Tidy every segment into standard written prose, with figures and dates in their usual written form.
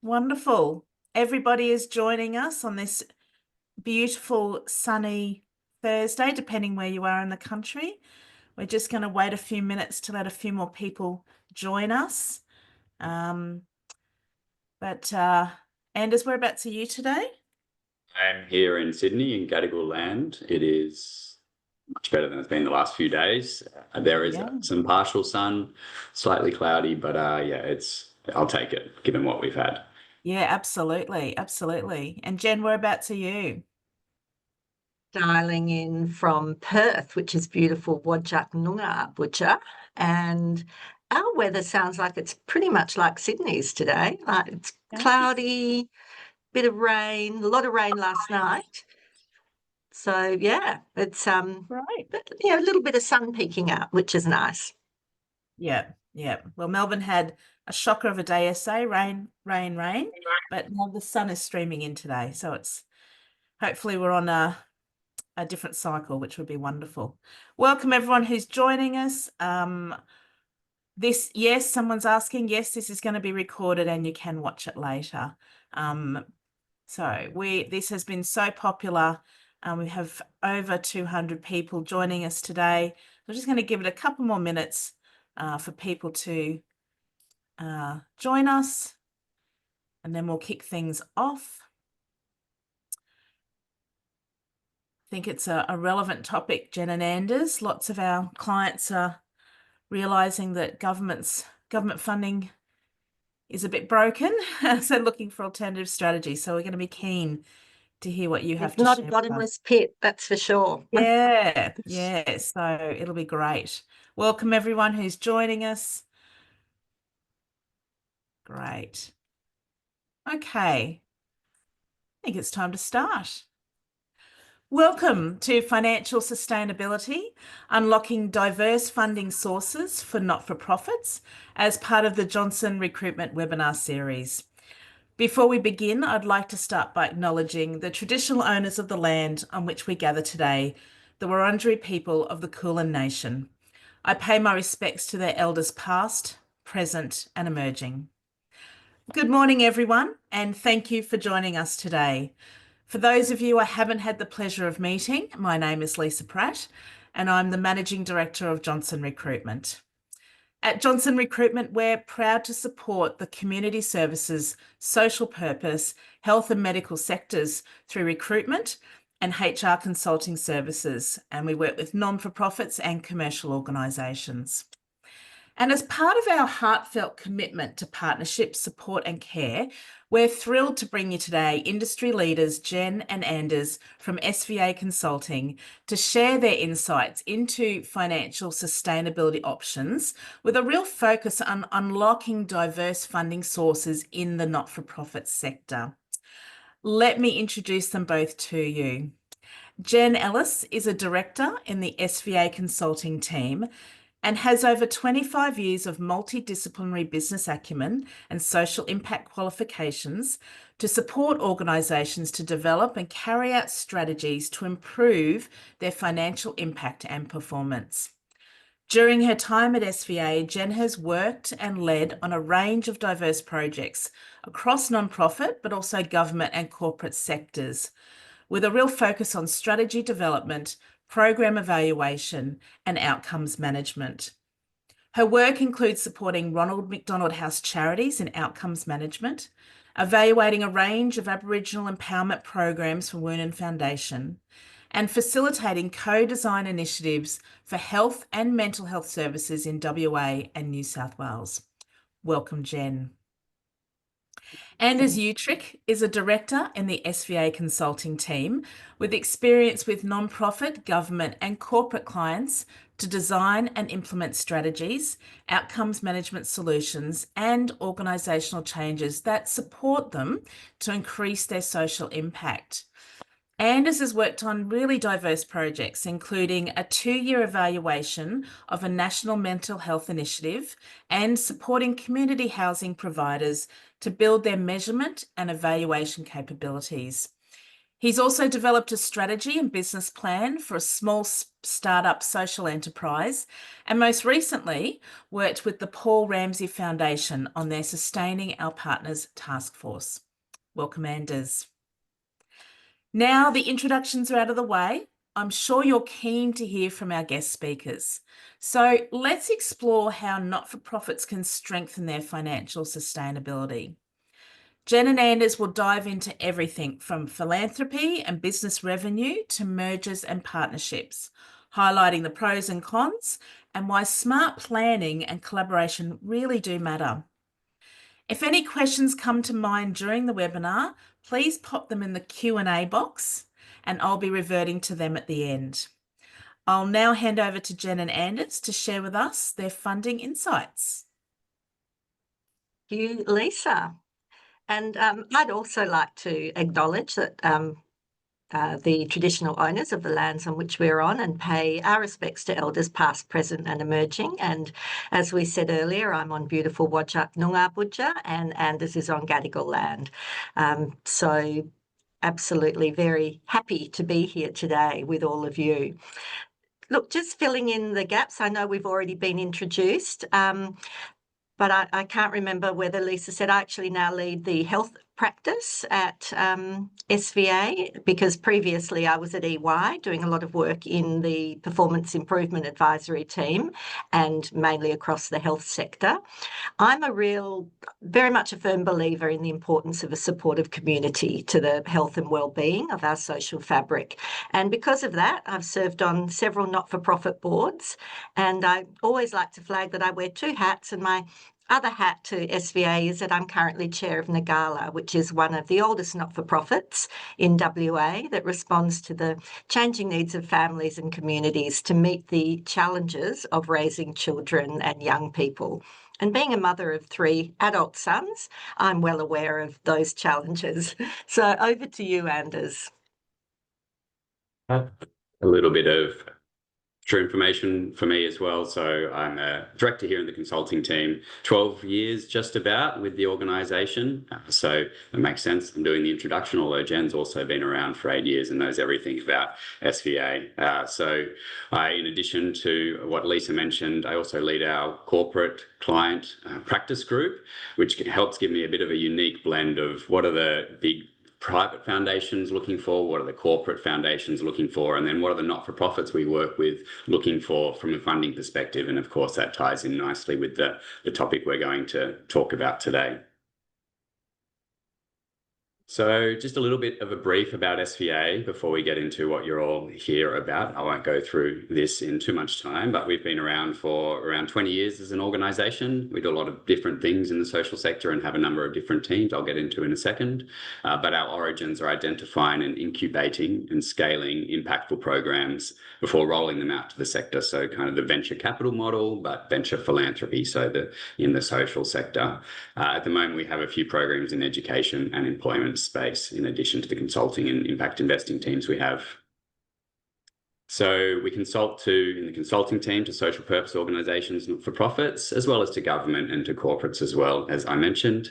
Wonderful. Everybody is joining us on this beautiful sunny Thursday, depending where you are in the country. We're just going to wait a few minutes to let a few more people join us. Um, but Anders, whereabouts are you today? I'm here in Sydney in Gadigal land. It is much better than it's been the last few days. There is Yeah. some partial sun, slightly cloudy, but yeah, I'll take it given what we've had. Yeah, absolutely. Absolutely. And Jen, whereabouts are you? Dialing in from Perth, which is beautiful, Wajak Noongar Butcher. And our weather sounds like it's pretty much like Sydney's today. Like it's Nice. cloudy, bit of rain, a lot of rain last night. So yeah, it's Right. a little bit of sun peeking out, which is nice. Yeah, yeah. Well, Melbourne had a shocker of a day yesterday, rain, rain, rain, but now the sun is streaming in today. So it's hopefully we're on a different cycle, which would be wonderful. Welcome everyone who's joining us. Yes, someone's asking, yes, this is going to be recorded and you can watch it later. This has been so popular. We have over 200 people joining us today. I'm just going to give it a couple more minutes for people to join us, and then we'll kick things off. I think it's a relevant topic, Jen and Anders. Lots of our clients are realising that government funding is a bit broken, so looking for alternative strategies. So we're going to be keen to hear what you have It's to not a share with us. bottomless pit, that's for sure. Yeah, yeah. So it'll be great. Welcome everyone who's joining us. Great. Okay. I think it's time to start. Welcome to Financial Sustainability, Unlocking Diverse Funding Sources for Not-for-Profits as part of the Johnson Recruitment webinar series. Before we begin, I'd like to start by acknowledging the traditional owners of the land on which we gather today, the Wurundjeri people of the Kulin Nation. I pay my respects to their elders past, present and emerging. Good morning, everyone, and thank you for joining us today. For those of you I haven't had the pleasure of meeting, my name is Lisa Pratt, and I'm the Managing Director of Johnson Recruitment. At Johnson Recruitment, we're proud to support the community services, social purpose, health and medical sectors through recruitment and HR consulting services, and we work with non-for-profits and commercial organisations. And as part of our heartfelt commitment to partnership, support and care, we're thrilled to bring you today industry leaders Jen and Anders from SVA Consulting to share their insights into financial sustainability options with a real focus on unlocking diverse funding sources in the not-for-profit sector. Let me introduce them both to you. Jen Ehlers is a director in the SVA Consulting team and has over 25 years of multidisciplinary business acumen and social impact qualifications to support organisations to develop and carry out strategies to improve their financial impact and performance. During her time at SVA, Jen has worked and led on a range of diverse projects across non-profit, but also government and corporate sectors, with a real focus on strategy development, program evaluation, and outcomes management. Her work includes supporting Ronald McDonald House charities in outcomes management, evaluating a range of Aboriginal empowerment programs for Woonan Foundation, and facilitating co-design initiatives for health and mental health services in WA and New South Wales. Welcome, Jen. Anders Uechtritz is a director in the SVA Consulting team with experience with non-profit, government and corporate clients to design and implement strategies, outcomes management solutions and organisational changes that support them to increase their social impact. Anders has worked on really diverse projects, including a 2-year evaluation of a national mental health initiative and supporting community housing providers to build their measurement and evaluation capabilities. He's also developed a strategy and business plan for a small startup social enterprise, and most recently worked with the Paul Ramsay Foundation on their Sustaining Our Partners task force. Welcome, Anders. Now the introductions are out of the way, I'm sure you're keen to hear from our guest speakers. So let's explore how not-for-profits can strengthen their financial sustainability. Jen and Anders will dive into everything from philanthropy and business revenue to mergers and partnerships, highlighting the pros and cons and why smart planning and collaboration really do matter. If any questions come to mind during the webinar, please pop them in the Q&A box and I'll be reverting to them at the end. I'll now hand over to Jen and Anders to share with us their funding insights. Thank you, Lisa. And I'd also like to acknowledge that the traditional owners of the lands on which we're on and pay our respects to elders past, present and emerging. And as we said earlier, I'm on beautiful Whadjuk Noongar and Anders is on Gadigal land. So absolutely very happy to be here today with all of you. Look, just filling in the gaps, I know we've already been introduced, but I can't remember whether Lisa said I actually now lead the health practice at SVA, because previously I was at EY doing a lot of work in the performance improvement advisory team and mainly across the health sector. I'm very much a firm believer in the importance of a supportive community to the health and well-being of our social fabric. And because of that, I've served on several not-for-profit boards, and I always like to flag that I wear two hats, and my other hat to SVA is that I'm currently chair of Nagala, which is one of the oldest not-for-profits in WA that responds to the changing needs of families and communities to meet the challenges of raising children and young people. And being a mother of 3 adult sons, I'm well aware of those challenges. So over to you, Anders. A little bit of extra information for me as well. So I'm a director here in the consulting team, 12 years just about with the organisation. So it makes sense I'm doing the introduction, although Jen's also been around for 8 years and knows everything about SVA. So in addition to what Lisa mentioned, I also lead our corporate client practice group, which helps give me a bit of a unique blend of what are the big private foundations looking for, what are the corporate foundations looking for, and then what are the not-for-profits we work with looking for from a funding perspective. And of course, that ties in nicely with the topic we're going to talk about today. So just a little bit of a brief about SVA before we get into what you're all here about. I won't go through this in too much time, but we've been around for around 20 years as an organisation. We do a lot of different things in the social sector and have a number of different teams I'll get into in a second. But our origins are identifying and incubating and scaling impactful programs before rolling them out to the sector. So kind of the venture capital model, but venture philanthropy, so in the social sector. At the moment, we have a few programs in education and employment space, in addition to the consulting and impact investing teams we have. So we consult in the consulting team to social purpose organisations, not-for-profits, as well as to government and to corporates as well, as I mentioned.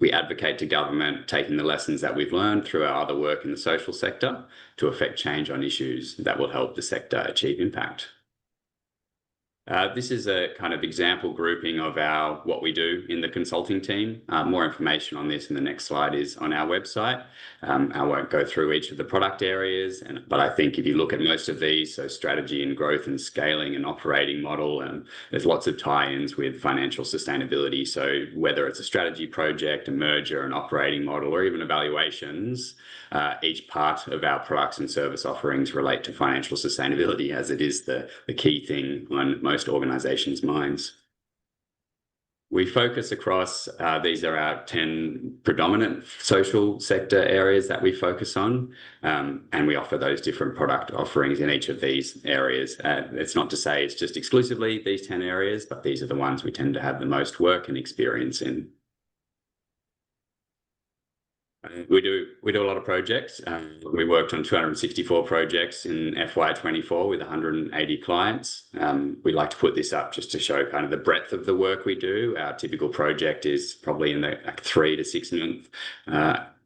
We advocate to government, taking the lessons that we've learned through our other work in the social sector to affect change on issues that will help the sector achieve impact. This is a kind of example grouping of what we do in the consulting team. More information on this in the next slide is on our website. I won't go through each of the product areas, but I think if you look at most of these, so strategy and growth and scaling and operating model, there's lots of tie-ins with financial sustainability. So whether it's a strategy project, a merger, an operating model, or even evaluations, each part of our products and service offerings relate to financial sustainability, as it is the key thing on most organisations' minds. We focus across, these are our 10 predominant social sector areas that we focus on, and we offer those different product offerings in each of these areas. It's not to say it's just exclusively these 10 areas, but these are the ones we tend to have the most work and experience in. We do a lot of projects. We worked on 264 projects in FY24 with 180 clients. We like to put this up just to show kind of the breadth of the work we do. Our typical project is probably in the 3 to 6 month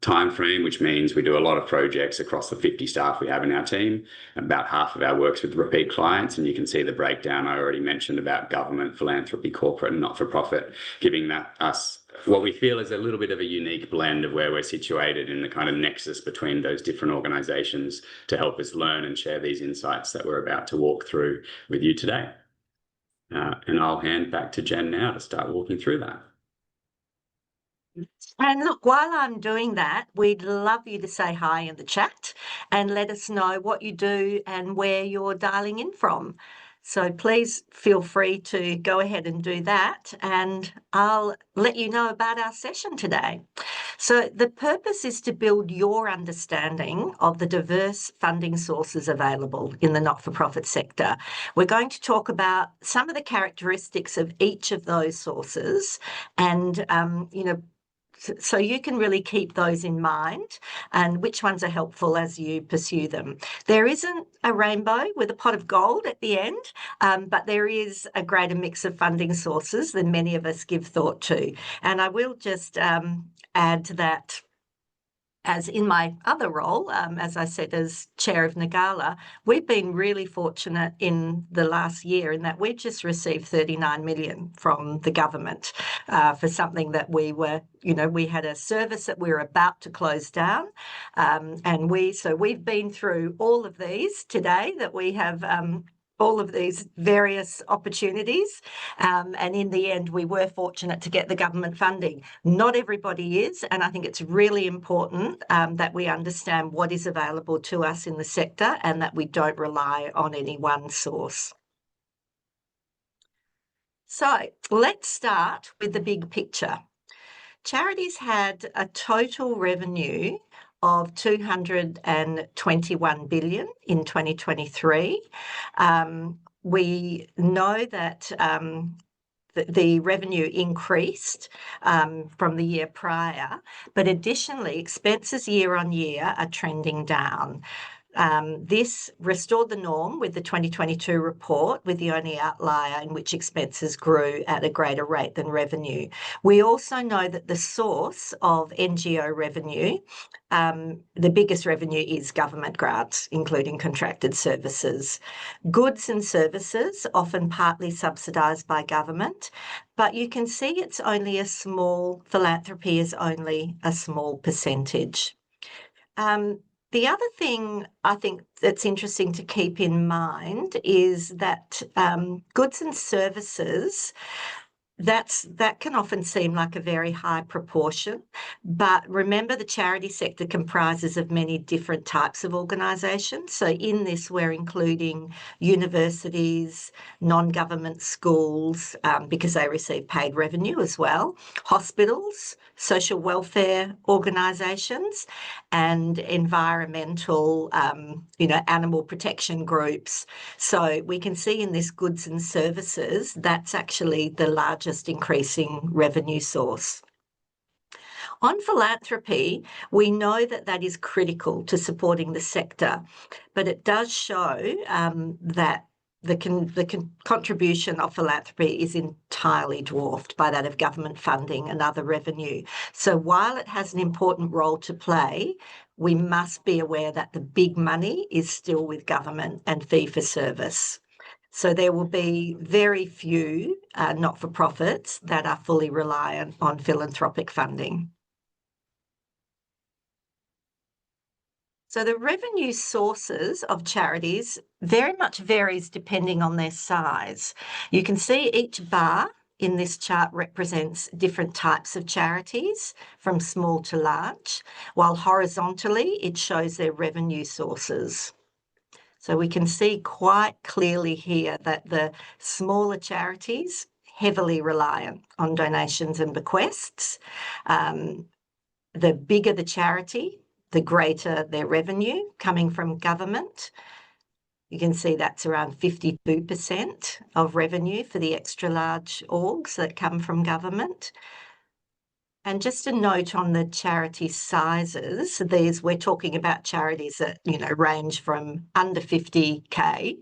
time frame, which means we do a lot of projects across the 50 staff we have in our team. About half of our work's with repeat clients, and you can see the breakdown I already mentioned about government, philanthropy, corporate, and not-for-profit, giving us what we feel is a little bit of a unique blend of where we're situated in the kind of nexus between those different organisations to help us learn and share these insights that we're about to walk through with you today. And I'll hand back to Jen now to start walking through that. And look, while I'm doing that, we'd love you to say hi in the chat and let us know what you do and where you're dialing in from. So please feel free to go ahead and do that, and I'll let you know about our session today. So the purpose is to build your understanding of the diverse funding sources available in the not-for-profit sector. We're going to talk about some of the characteristics of each of those sources, and so you can really keep those in mind and which ones are helpful as you pursue them. There isn't a rainbow with a pot of gold at the end, but there is a greater mix of funding sources than many of us give thought to. And I will just add that, as in my other role, as I said, as chair of Nagala, we've been really fortunate in the last year in that we've just received 39 million from the government for something that we were, we had a service that we were about to close down. So we've been through all of these today that we have all of these various opportunities. And in the end, we were fortunate to get the government funding. Not everybody is, and I think it's really important that we understand what is available to us in the sector and that we don't rely on any one source. So let's start with the big picture. Charities had a total revenue of 221 billion in 2023. We know that the revenue increased from the year prior, but additionally, expenses year on year are trending down. This restored the norm with the 2022 report, with the only outlier in which expenses grew at a greater rate than revenue. We also know that the source of NGO revenue, the biggest revenue is government grants, including contracted services. Goods and services, often partly subsidised by government, but you can see it's only a small, philanthropy is only a small percentage. The other thing I think that's interesting to keep in mind is that goods and services, that can often seem like a very high proportion, but remember the charity sector comprises of many different types of organisations. So in this, we're including universities, non-government schools, because they receive paid revenue as well, hospitals, social welfare organisations, and environmental, animal protection groups. So we can see in this goods and services, that's actually the largest increasing revenue source. On philanthropy, we know that that is critical to supporting the sector, but it does show that the contribution of philanthropy is entirely dwarfed by that of government funding and other revenue. So while it has an important role to play, we must be aware that the big money is still with government and fee-for-service. So there will be very few not-for-profits that are fully reliant on philanthropic funding. So the revenue sources of charities very much varies depending on their size. You can see each bar in this chart represents different types of charities from small to large, while horizontally it shows their revenue sources. So we can see quite clearly here that the smaller charities heavily reliant on donations and bequests. The bigger the charity, the greater their revenue coming from government. You can see that's around 52% of revenue for the extra large orgs that come from government. And just a note on the charity sizes, we're talking about charities that, range from under 50K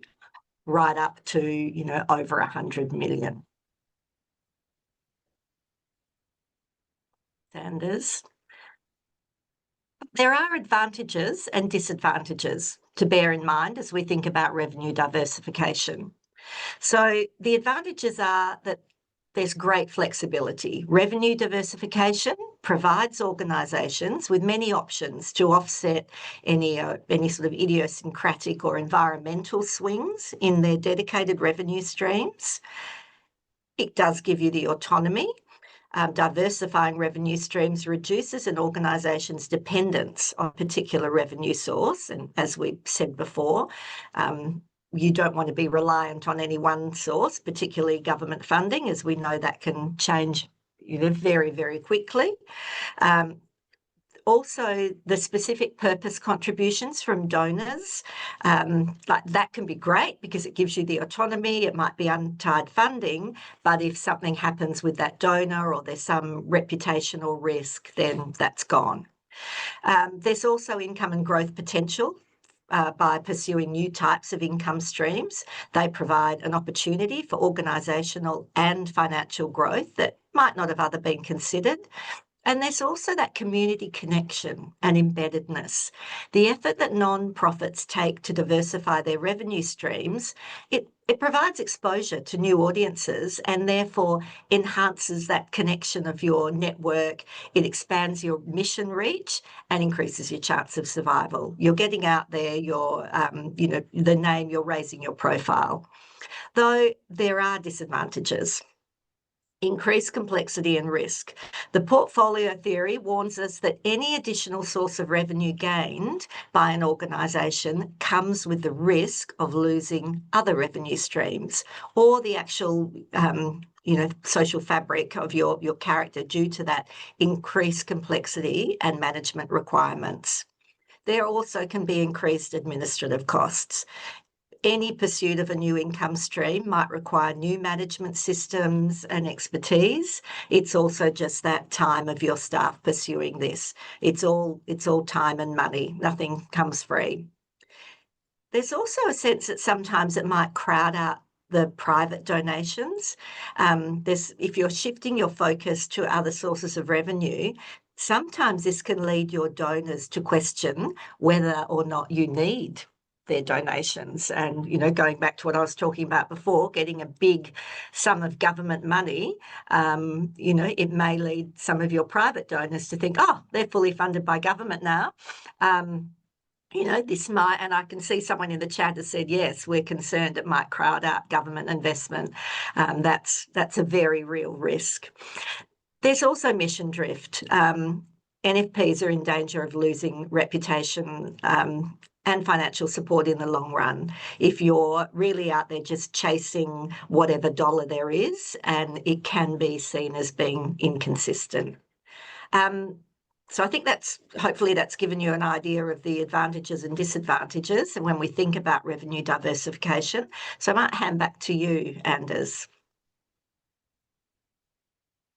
right up to, over 100 million. Sanders. There are advantages and disadvantages to bear in mind as we think about revenue diversification. So the advantages are that there's great flexibility. Revenue diversification provides organisations with many options to offset any sort of idiosyncratic or environmental swings in their dedicated revenue streams. It does give you the autonomy. Diversifying revenue streams reduces an organisation's dependence on a particular revenue source. And as we said before, you don't want to be reliant on any one source, particularly government funding, as we know that can change very, very quickly. Also, the specific purpose contributions from donors, like that can be great because it gives you the autonomy. It might be untied funding, but if something happens with that donor or there's some reputational risk, then that's gone. There's also income and growth potential by pursuing new types of income streams. They provide an opportunity for organisational and financial growth that might not have otherwise been considered. And there's also that community connection and embeddedness. The effort that non-profits take to diversify their revenue streams, it provides exposure to new audiences and therefore enhances that connection of your network. It expands your mission reach and increases your chance of survival. You're getting out there, the name, you're raising your profile. Though there are disadvantages. Increased complexity and risk. The portfolio theory warns us that any additional source of revenue gained by an organisation comes with the risk of losing other revenue streams or the actual social fabric of your character due to that increased complexity and management requirements. There also can be increased administrative costs. Any pursuit of a new income stream might require new management systems and expertise. It's also just that time of your staff pursuing this. It's all time and money. Nothing comes free. There's also a sense that sometimes it might crowd out the private donations. If you're shifting your focus to other sources of revenue, sometimes this can lead your donors to question whether or not you need their donations. And, going back to what I was talking about before, getting a big sum of government money, it may lead some of your private donors to think, oh, they're fully funded by government now. This might, and I can see someone in the chat has said, yes, we're concerned it might crowd out government investment. That's a very real risk. There's also mission drift. NFPs are in danger of losing reputation and financial support in the long run if you're really out there just chasing whatever dollar there is, and it can be seen as being inconsistent. So I think hopefully that's given you an idea of the advantages and disadvantages and when we think about revenue diversification. So I might hand back to you, Anders.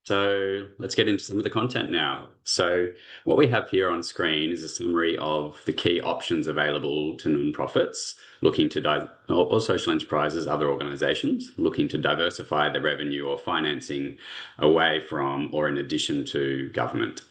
So let's get into some of the content now. So what we have here on screen is a summary of the key options available to nonprofits looking to or social enterprises, other organisations looking to diversify their revenue or financing away from or in addition to government.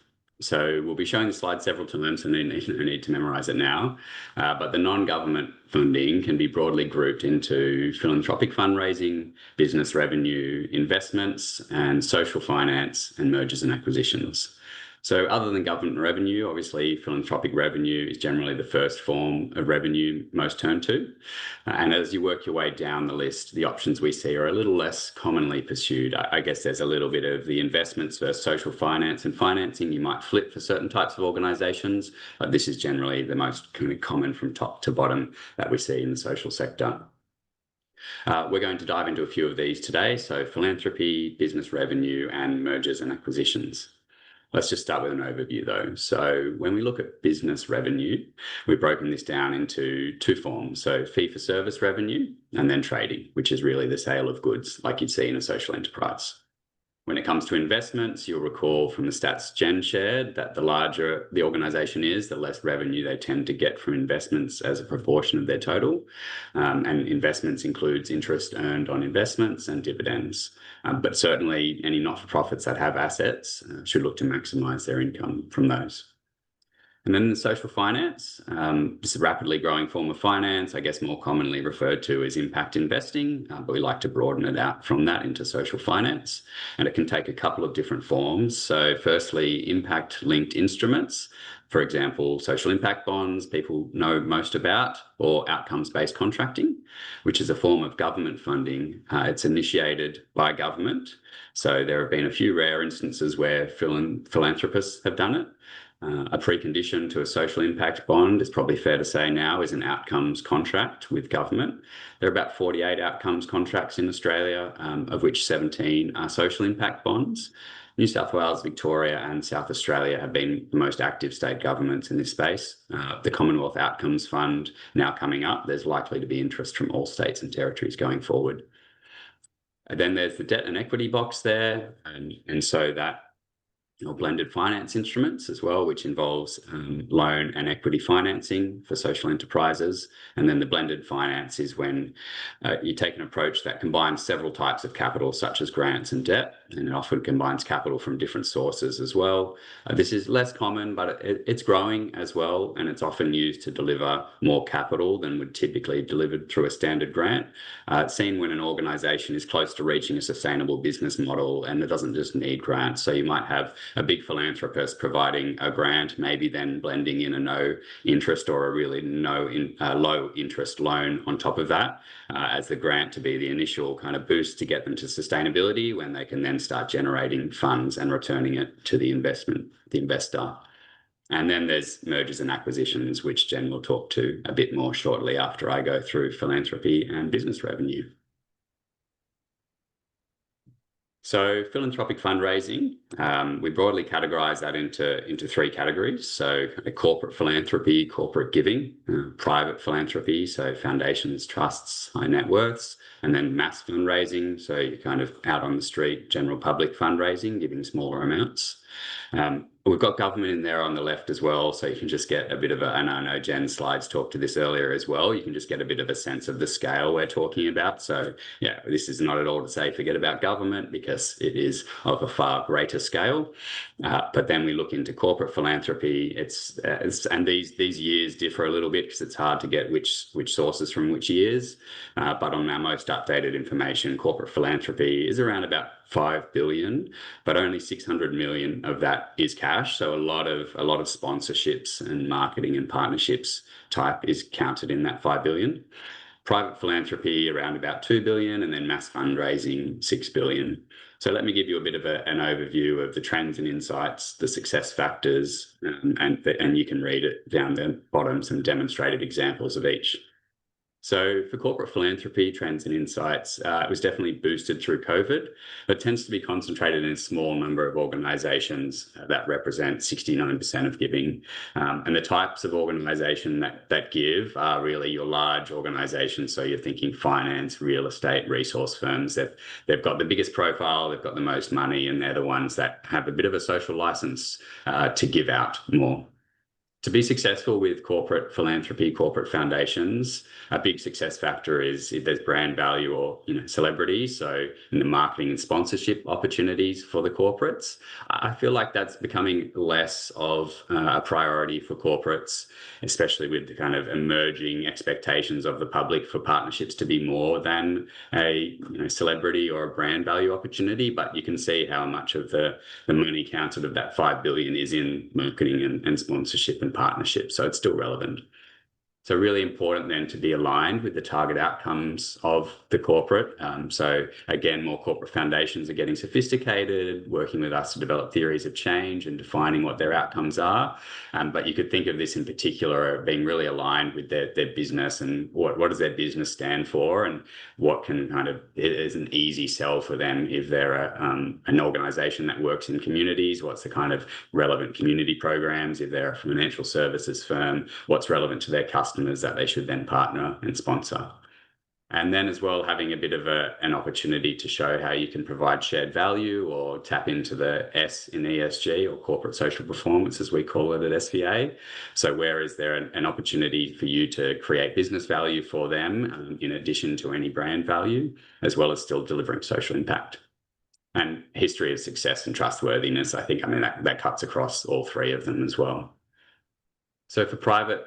So we'll be showing the slide several times, so no need to memorise it now. But the non-government funding can be broadly grouped into philanthropic fundraising, business revenue, investments, and social finance and mergers and acquisitions. So other than government revenue, obviously philanthropic revenue is generally the first form of revenue most turn to. And as you work your way down the list, the options we see are a little less commonly pursued. I guess there's a little bit of the investments versus social finance and financing. You might flip for certain types of organisations, but this is generally the most kind of common from top to bottom that we see in the social sector. We're going to dive into a few of these today. So philanthropy, business revenue, and mergers and acquisitions. Let's just start with an overview though. So when we look at business revenue, we've broken this down into two forms. So fee for service revenue and then trading, which is really the sale of goods like you'd see in a social enterprise. When it comes to investments, you'll recall from the stats Jen shared that the larger the organisation is, the less revenue they tend to get from investments as a proportion of their total. And investments includes interest earned on investments and dividends. But certainly any not-for-profits that have assets should look to maximise their income from those. And then the social finance, this is a rapidly growing form of finance, I guess more commonly referred to as impact investing, but we like to broaden it out from that into social finance. And it can take a couple of different forms. So firstly, impact-linked instruments, for example, social impact bonds, people know most about, or outcomes-based contracting, which is a form of government funding. It's initiated by government. So there have been a few rare instances where philanthropists have done it. A precondition to a social impact bond, is probably fair to say now, is an outcomes contract with government. There are about 48 outcomes contracts in Australia, of which 17 are social impact bonds. New South Wales, Victoria and South Australia have been the most active state governments in this space. The Commonwealth Outcomes Fund now coming up, there's likely to be interest from all states and territories going forward. And then there's the debt and equity box there, and so that blended finance instruments as well, which involves loan and equity financing for social enterprises. And then the blended finance is when you take an approach that combines several types of capital, such as grants and debt, and it often combines capital from different sources as well. This is less common, but it's growing as well, and it's often used to deliver more capital than would typically delivered through a standard grant. It's seen when an organisation is close to reaching a sustainable business model, and it doesn't just need grants. So you might have a big philanthropist providing a grant, maybe then blending in a no interest or a really low interest loan on top of that as the grant to be the initial kind of boost to get them to sustainability, when they can then start generating funds and returning it to the investor. And then there's mergers and acquisitions, which Jen will talk to a bit more shortly after I go through philanthropy and business revenue. So philanthropic fundraising, we broadly categorise that into three categories. So corporate philanthropy, corporate giving, private philanthropy, so foundations, trusts, high net worths, and then mass fundraising, so you're kind of out on the street, general public fundraising, giving smaller amounts. We've got government in there on the left as well, so you can just get a bit of and I know Jen's slides talked to this earlier as well, you can just get a bit of a sense of the scale we're talking about. So yeah, this is not at all to say forget about government, because it is of a far greater scale. But then we look into corporate philanthropy, and these years differ a little bit because it's hard to get which sources from which years. But on our most updated information, corporate philanthropy is around about 5 billion, but only 600 million of that is cash. So a lot of sponsorships and marketing and partnerships type is counted in that 5 billion. Private philanthropy around about 2 billion, and then mass fundraising 6 billion. So let me give you a bit of an overview of the trends and insights, the success factors, and you can read it down the bottom, some demonstrated examples of each. So for corporate philanthropy, trends and insights, it was definitely boosted through COVID. It tends to be concentrated in a small number of organisations that represent 69% of giving. And the types of organisation that give are really your large organisations. So you're thinking finance, real estate, resource firms. They've got the biggest profile, they've got the most money, and they're the ones that have a bit of a social licence to give out more. To be successful with corporate philanthropy, corporate foundations, a big success factor is if there's brand value or celebrity. So in the marketing and sponsorship opportunities for the corporates, I feel like that's becoming less of a priority for corporates, especially with the kind of emerging expectations of the public for partnerships to be more than a celebrity or a brand value opportunity. But you can see how much of the money counted of that 5 billion is in marketing and sponsorship and partnerships, so it's still relevant. So really important then to be aligned with the target outcomes of the corporate. So again, more corporate foundations are getting sophisticated, working with us to develop theories of change and defining what their outcomes are. But you could think of this in particular being really aligned with their business and what does their business stand for, and what can is an easy sell for them if they're an organisation that works in communities. What's the kind of relevant community programs? If they're a financial services firm, what's relevant to their customers that they should then partner and sponsor. And then as well, having a bit of an opportunity to show how you can provide shared value or tap into the S in ESG, or corporate social performance, as we call it at SVA. So where is there an opportunity for you to create business value for them in addition to any brand value, as well as still delivering social impact? And history of success and trustworthiness, I think, that cuts across all three of them as well. So for private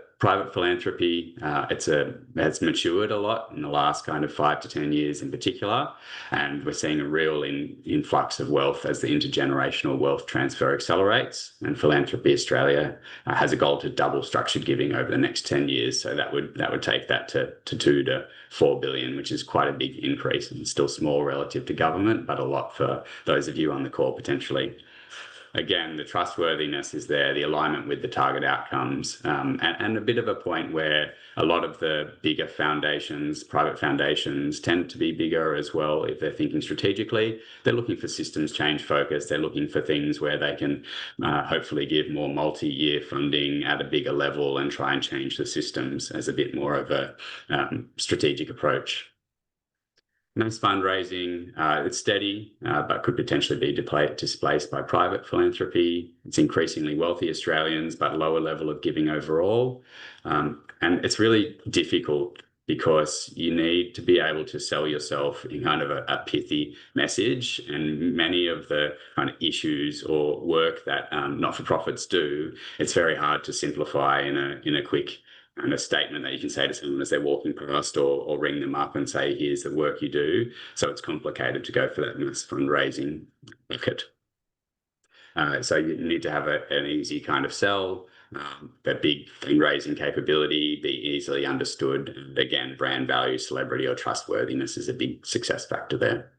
philanthropy, it's matured a lot in the last kind of 5 to 10 years in particular, and we're seeing a real influx of wealth as the intergenerational wealth transfer accelerates. And Philanthropy Australia has a goal to double structured giving over the next 10 years. So that would take that to 2 to 4 billion, which is quite a big increase, and still small relative to government, but a lot for those of you on the call potentially. Again, the trustworthiness is there, the alignment with the target outcomes, and a bit of a point where a lot of the bigger foundations, private foundations, tend to be bigger as well if they're thinking strategically. They're looking for systems change focus. They're looking for things where they can hopefully give more multi-year funding at a bigger level and try and change the systems as a bit more of a strategic approach. Mass fundraising, it's steady, but could potentially be displaced by private philanthropy. It's increasingly wealthy Australians, but lower level of giving overall. And it's really difficult because you need to be able to sell yourself in kind of a pithy message. And many of the kind of issues or work that not-for-profits do, it's very hard to simplify in a quick and a statement that you can say to someone as they're walking past, or ring them up and say, here's the work you do. So it's complicated to go for that mass fundraising bucket. So you need to have an easy kind of sell, that big fundraising capability, be easily understood. And again, brand value, celebrity or trustworthiness is a big success factor there.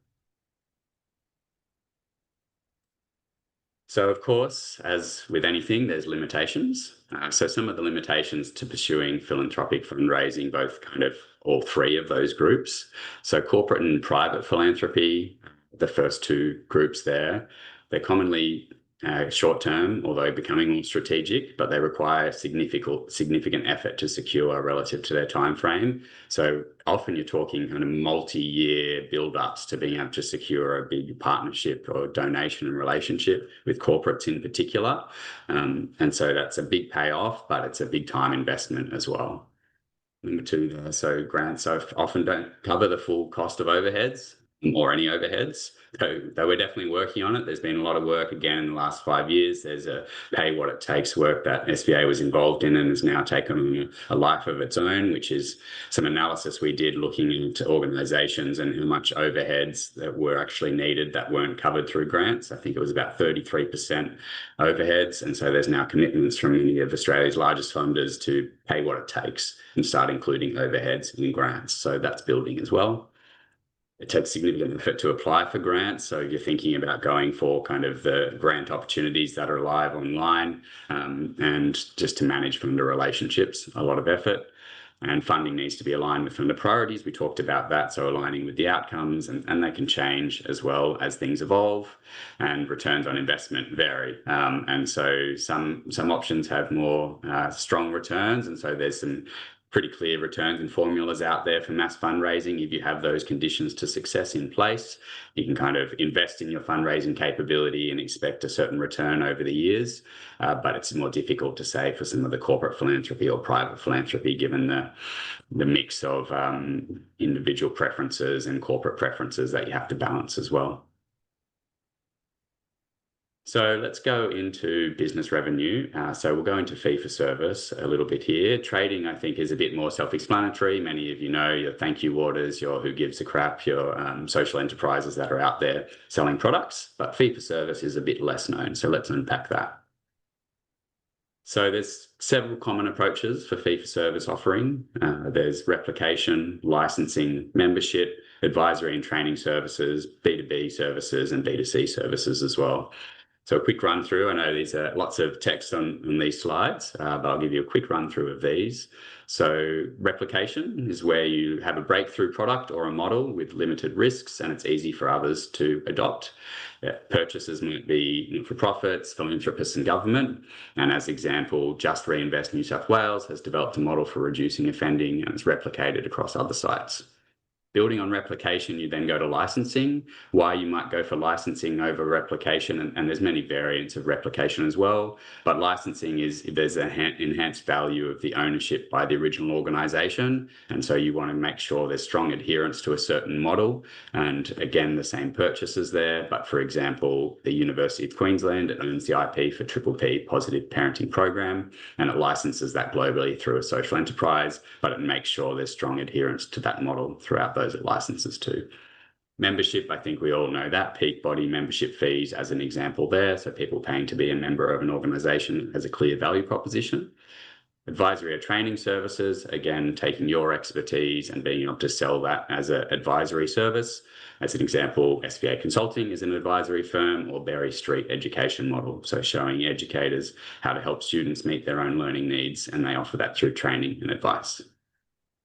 So, of course, as with anything, there's limitations. So some of the limitations to pursuing philanthropic fundraising, both kind of all three of those groups. So corporate and private philanthropy, the first two groups there, they're commonly short-term, although becoming more strategic, but they require significant effort to secure relative to their time frame. So often you're talking kind of multi-year build-ups to being able to secure a big partnership or donation and relationship with corporates in particular. And so that's a big payoff, but it's a big time investment as well. Number two there, so grants often don't cover the full cost of overheads or any overheads. So we're definitely working on it. There's been a lot of work again in the last 5 years. There's a pay what it takes work that SVA was involved in and has now taken on a life of its own, which is some analysis we did looking into organisations and how much overheads that were actually needed that weren't covered through grants. I think it was about 33% overheads. And so there's now commitments from many of Australia's largest funders to pay what it takes and start including overheads in grants. So that's building as well. It takes significant effort to apply for grants. So you're thinking about going for kind of the grant opportunities that are live online, and just to manage funder relationships, a lot of effort. And funding needs to be aligned with funder priorities. We talked about that. So aligning with the outcomes, and they can change as well as things evolve, and returns on investment vary. And so some options have more strong returns. And so there's some pretty clear returns and formulas out there for mass fundraising. If you have those conditions to success in place, you can kind of invest in your fundraising capability and expect a certain return over the years. But it's more difficult to say for some of the corporate philanthropy or private philanthropy, given the mix of individual preferences and corporate preferences that you have to balance as well. So let's go into business revenue. So we'll go into fee for service a little bit here. Trading, I think, is a bit more self-explanatory. Many of you know your Thank You Waters, your Who Gives a Crap, your social enterprises that are out there selling products. But fee for service is a bit less known. So let's unpack that. So there's several common approaches for fee for service offering. There's replication, licensing, membership, advisory and training services, B2B services, and B2C services as well. So a quick run through. I know there's lots of text on these slides, but I'll give you a quick run through of these. So replication is where you have a breakthrough product or a model with limited risks, and it's easy for others to adopt. Purchases might be not-for-profits, philanthropists and government. And as example, Just Reinvest New South Wales has developed a model for reducing offending, and it's replicated across other sites. Building on replication, you then go to licensing. Why you might go for licensing over replication, and there's many variants of replication as well, but licensing is if there's an enhanced value of the ownership by the original organization, and so you want to make sure there's strong adherence to a certain model, and again, the same purchases there, but for example, the University of Queensland owns the IP for Triple P Positive Parenting Program, and it licenses that globally through a social enterprise, but it makes sure there's strong adherence to that model throughout those it licenses to. Membership, I think we all know that. Peak body membership fees as an example there. So people paying to be a member of an organisation has a clear value proposition. Advisory or training services, again, taking your expertise and being able to sell that as an advisory service. As an example, SVA Consulting is an advisory firm, or Berry Street education model. So showing educators how to help students meet their own learning needs, and they offer that through training and advice.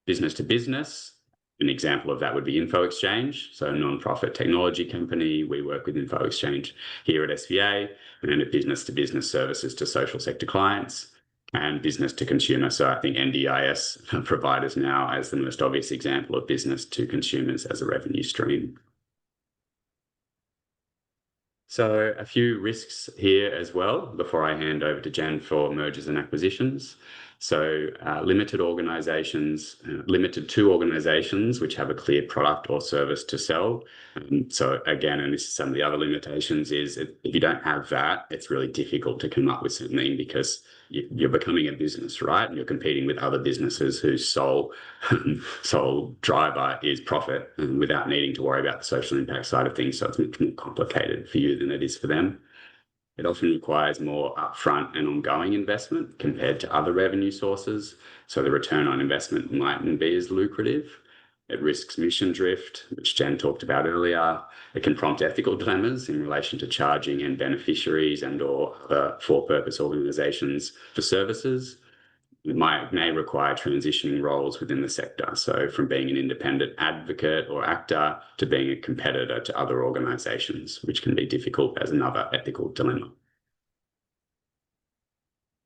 Business to business. An example of that would be Info Exchange, so a non-profit technology company. We work with Info Exchange here at SVA, and then business-to-business services to social sector clients, and business to consumer. So I think NDIS providers now as the most obvious example of business to consumers as a revenue stream. So a few risks here as well before I hand over to Jen for mergers and acquisitions. So limited to organisations which have a clear product or service to sell. So again, and this is some of the other limitations, is if you don't have that, it's really difficult to come up with something, because you're becoming a business, right? And you're competing with other businesses whose sole driver is profit, without needing to worry about the social impact side of things. So it's much more complicated for you than it is for them. It often requires more upfront and ongoing investment compared to other revenue sources. So the return on investment mightn't be as lucrative. It risks mission drift, which Jen talked about earlier. It can prompt ethical dilemmas in relation to charging and beneficiaries and or other for-purpose organisations for services. It may require transitioning roles within the sector. So from being an independent advocate or actor to being a competitor to other organisations, which can be difficult as another ethical dilemma.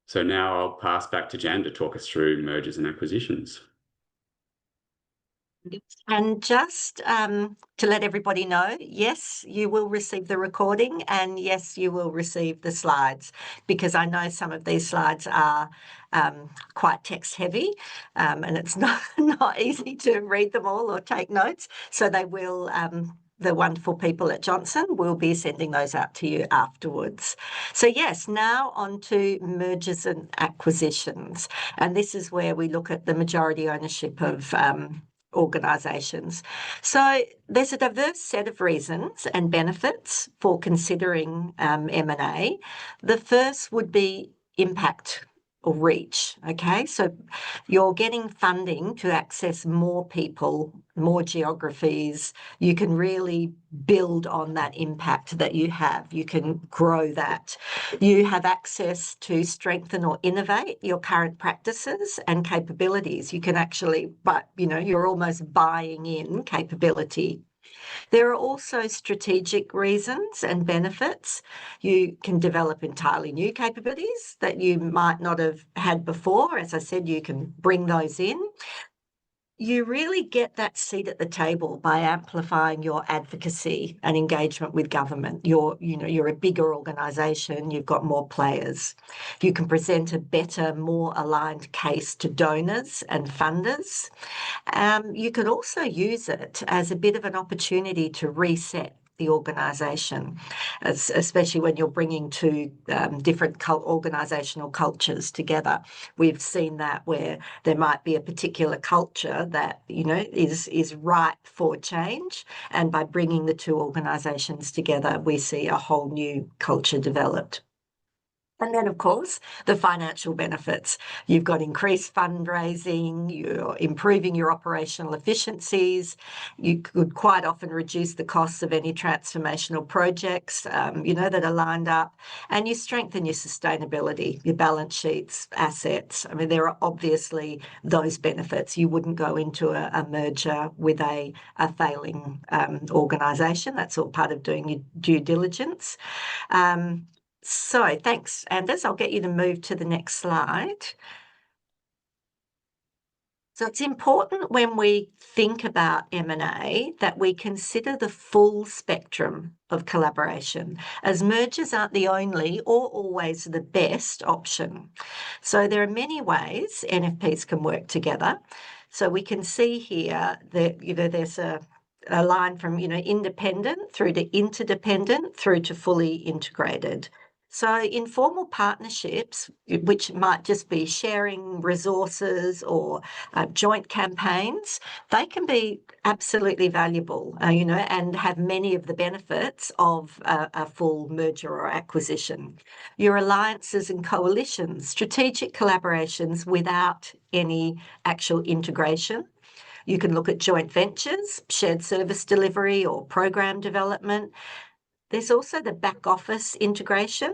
So now I'll pass back to Jen to talk us through mergers and acquisitions. And just to let everybody know, yes, you will receive the recording, and yes, you will receive the slides, because I know some of these slides are quite text heavy, and it's not easy to read them all or take notes. So they will, the wonderful people at Johnson will be sending those out to you afterwards. So yes, now on to mergers and acquisitions. And this is where we look at the majority ownership of organisations. So there's a diverse set of reasons and benefits for considering M&A. The first would be impact or reach, okay? So you're getting funding to access more people, more geographies. You can really build on that impact that you have. You can grow that. You have access to strengthen or innovate your current practices and capabilities. You can actually, but you're almost buying in capability. There are also strategic reasons and benefits. You can develop entirely new capabilities that you might not have had before. As I said, you can bring those in. You really get that seat at the table by amplifying your advocacy and engagement with government. You're a bigger organisation, you've got more players. You can present a better, more aligned case to donors and funders. You can also use it as a bit of an opportunity to reset the organisation, especially when you're bringing two different organisational cultures together. We've seen that where there might be a particular culture that is ripe for change, and by bringing the two organisations together, we see a whole new culture developed. And then, of course, the financial benefits. You've got increased fundraising, you're improving your operational efficiencies, you could quite often reduce the costs of any transformational projects, that are lined up, and you strengthen your sustainability, your balance sheets, assets. I mean, there are obviously those benefits. You wouldn't go into a merger with a failing organisation. That's all part of doing your due diligence. So thanks, Anders. I'll get you to move to the next slide. So it's important when we think about M&A that we consider the full spectrum of collaboration, as mergers aren't the only or always the best option. So there are many ways NFPs can work together. So we can see here that, there's a line from, independent through to interdependent through to fully integrated. So informal partnerships, which might just be sharing resources or joint campaigns, they can be absolutely valuable, and have many of the benefits of a full merger or acquisition. Your alliances and coalitions, strategic collaborations without any actual integration. You can look at joint ventures, shared service delivery or program development. There's also the back office integration,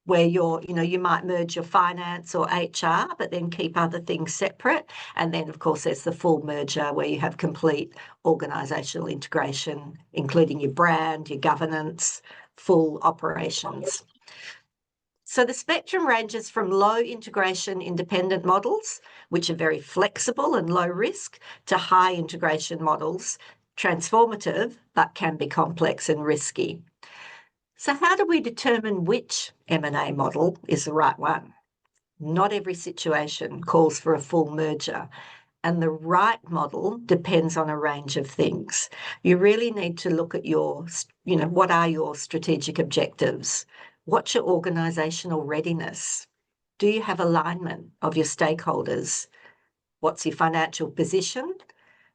where you might merge your finance or HR, but then keep other things separate. And then, of course, there's the full merger where you have complete organisational integration, including your brand, your governance, full operations. So the spectrum ranges from low integration independent models, which are very flexible and low risk, to high integration models, transformative, but can be complex and risky. So how do we determine which M&A model is the right one? Not every situation calls for a full merger, and the right model depends on a range of things. You really need to look at what are your strategic objectives? What's your organisational readiness? Do you have alignment of your stakeholders? What's your financial position?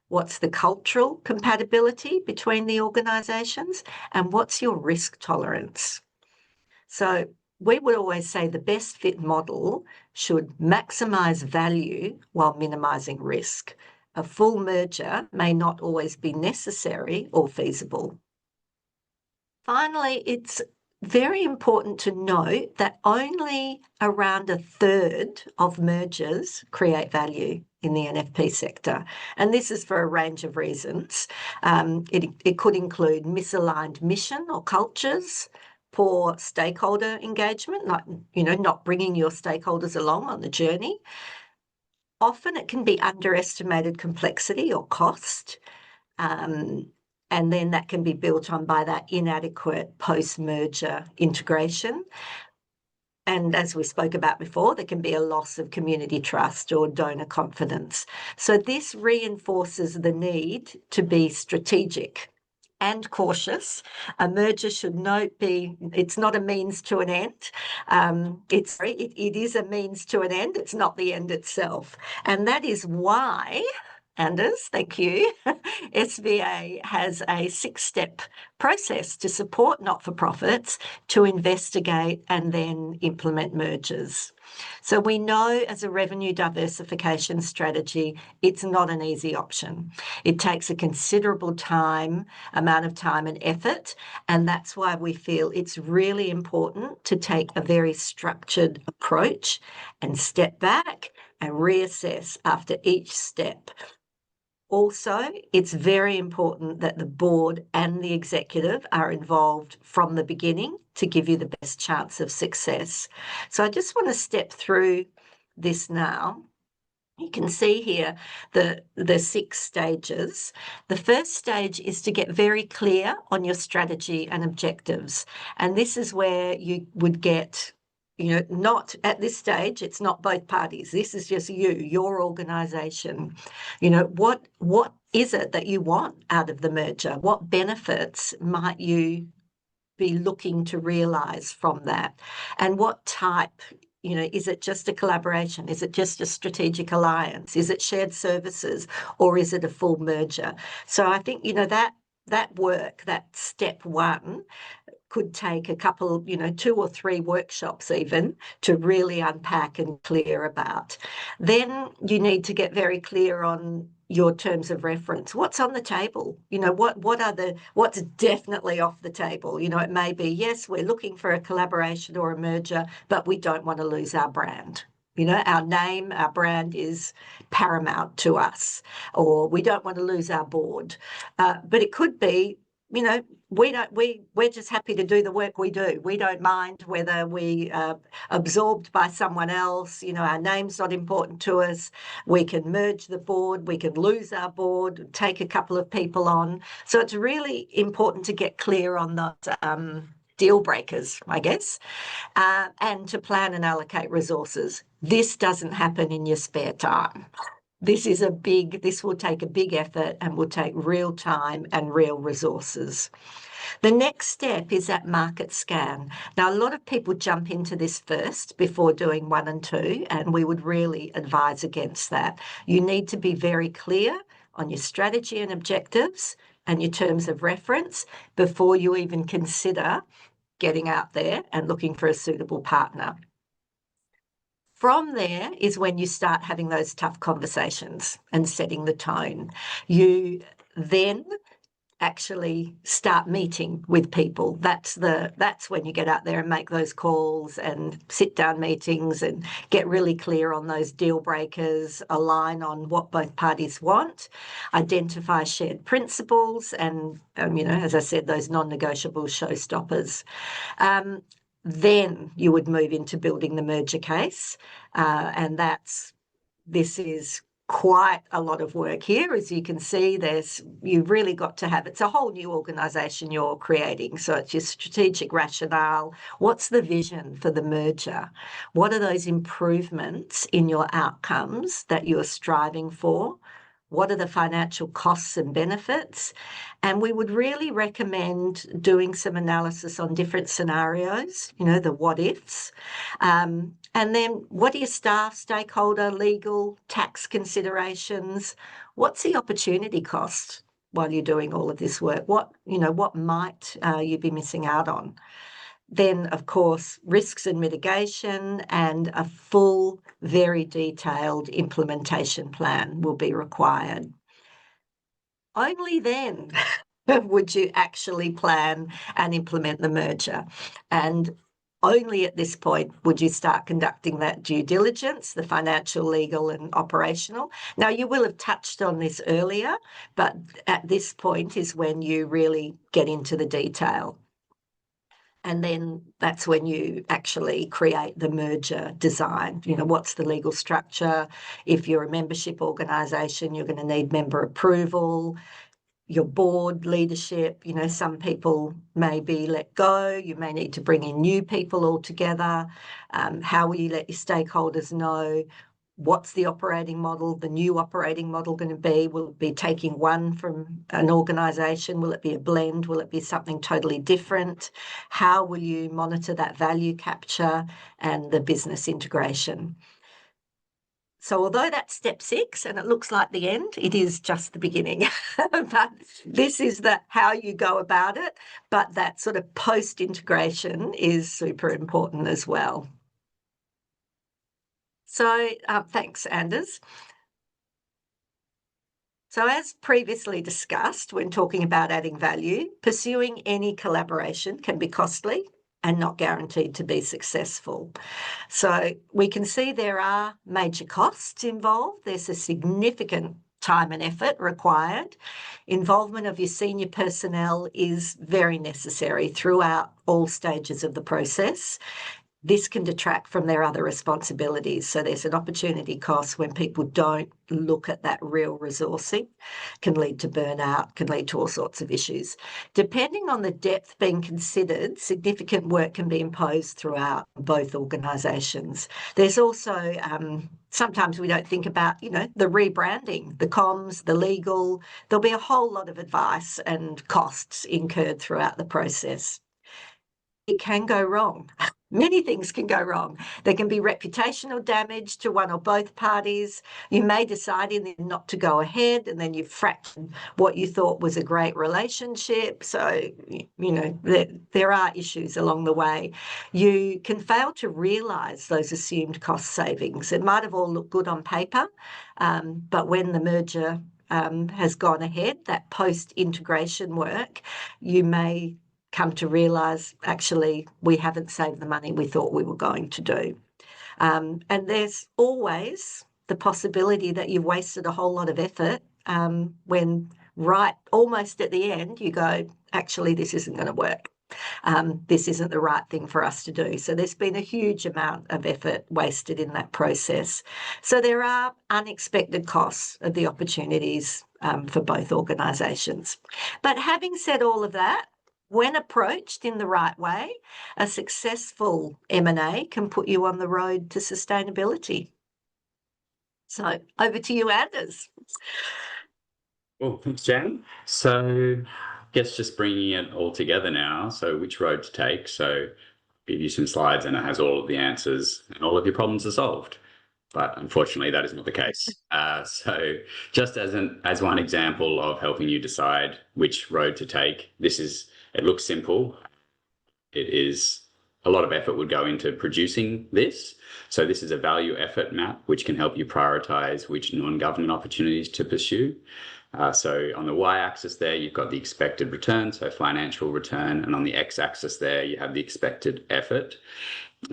What's the cultural compatibility between the organisations? And what's your risk tolerance? So we would always say the best fit model should maximise value while minimising risk. A full merger may not always be necessary or feasible. Finally, it's very important to note that only around a third of mergers create value in the NFP sector. And this is for a range of reasons. It could include misaligned mission or cultures, poor stakeholder engagement, not bringing your stakeholders along on the journey. Often it can be underestimated complexity or cost. And then that can be built on by that inadequate post-merger integration. And as we spoke about before, there can be a loss of community trust or donor confidence. So this reinforces the need to be strategic and cautious. A merger should it's not a means to an end. It is a means to an end. It's not the end itself. And that is why, Anders, thank you, SBA has a 6-step process to support not-for-profits to investigate and then implement mergers. So we know as a revenue diversification strategy, it's not an easy option. It takes a considerable amount of time and effort, and that's why we feel it's really important to take a very structured approach and step back and reassess after each step. Also, it's very important that the board and the executive are involved from the beginning to give you the best chance of success. So I just want to step through this now. You can see here the 6 stages. The first stage is to get very clear on your strategy and objectives. And this is where you would get, not at this stage, it's not both parties. This is just your organisation. What is it that you want out of the merger? What benefits might you be looking to realise from that? And what type, is it just a collaboration? Is it just a strategic alliance? Is it shared services, or is it a full merger? So I think, that work, that step 1, could take a couple, 2 or 3 workshops even to really unpack and clear about. Then you need to get very clear on your terms of reference. What's on the table? What's definitely off the table? It may be, yes, we're looking for a collaboration or a merger, but we don't want to lose our brand. Our name, our brand is paramount to us, or we don't want to lose our board. But it could be, we're just happy to do the work we do. We don't mind whether we are absorbed by someone else. Our name's not important to us. We can merge the board, we can lose our board, take a couple of people on. So it's really important to get clear on those deal breakers, I guess, and to plan and allocate resources. This doesn't happen in your spare time. This will take a big effort and will take real time and real resources. The next step is that market scan. Now, a lot of people jump into this first before doing 1 and 2, and we would really advise against that. You need to be very clear on your strategy and objectives and your terms of reference before you even consider getting out there and looking for a suitable partner. From there is when you start having those tough conversations and setting the tone. You then actually start meeting with people. That's when you get out there and make those calls and sit down meetings and get really clear on those deal breakers, align on what both parties want, identify shared principles, and as I said, those non-negotiable showstoppers. Then you would move into building the merger case, and this is quite a lot of work here. As you can see, you've really got to have, it's a whole new organisation you're creating. So it's your strategic rationale. What's the vision for the merger? What are those improvements in your outcomes that you're striving for? What are the financial costs and benefits? And we would really recommend doing some analysis on different scenarios, the what ifs. And then what are your staff, stakeholder, legal, tax considerations? What's the opportunity cost while you're doing all of this work? What might you be missing out on? Then, of course, risks and mitigation and a full, very detailed implementation plan will be required. Only then would you actually plan and implement the merger. And only at this point would you start conducting that due diligence, the financial, legal, and operational. Now, you will have touched on this earlier, but at this point is when you really get into the detail. And then that's when you actually create the merger design. What's the legal structure? If you're a membership organisation, you're going to need member approval, your board leadership. Some people may be let go. You may need to bring in new people altogether. How will you let your stakeholders know? What's the operating model, the new operating model going to be? Will it be taking one from an organisation? Will it be a blend? Will it be something totally different? How will you monitor that value capture and the business integration? So although that's step 6 and it looks like the end, it is just the beginning. But this is how you go about it. But that sort of post-integration is super important as well. So thanks, Anders. So as previously discussed, when talking about adding value, pursuing any collaboration can be costly and not guaranteed to be successful. So we can see there are major costs involved. There's a significant time and effort required. Involvement of your senior personnel is very necessary throughout all stages of the process. This can detract from their other responsibilities. So there's an opportunity cost when people don't look at that real resourcing, can lead to burnout, can lead to all sorts of issues. Depending on the depth being considered, significant work can be imposed throughout both organisations. There's also, sometimes we don't think about, the rebranding, the comms, the legal. There'll be a whole lot of advice and costs incurred throughout the process. It can go wrong. Many things can go wrong. There can be reputational damage to one or both parties. You may decide in the end not to go ahead, and then you've fractured what you thought was a great relationship. So, there are issues along the way. You can fail to realise those assumed cost savings. It might have all looked good on paper, but when the merger has gone ahead, that post-integration work, you may come to realise, actually, we haven't saved the money we thought we were going to do. And there's always the possibility that you've wasted a whole lot of effort when right almost at the end, you go, actually, this isn't going to work. This isn't the right thing for us to do. So there's been a huge amount of effort wasted in that process. So there are unexpected costs of the opportunities for both organisations. But having said all of that, when approached in the right way, a successful M&A can put you on the road to sustainability. So over to you, Anders. Well, thanks, Jan. So I guess just bringing it all together now. So which road to take? So give you some slides and it has all of the answers and all of your problems are solved. But unfortunately, that is not the case. So just as one example of helping you decide which road to take, it looks simple. It is a lot of effort would go into producing this. So this is a value effort map, which can help you prioritize which non-government opportunities to pursue. So on the y-axis there, you've got the expected return, so financial return, and on the x-axis there, you have the expected effort.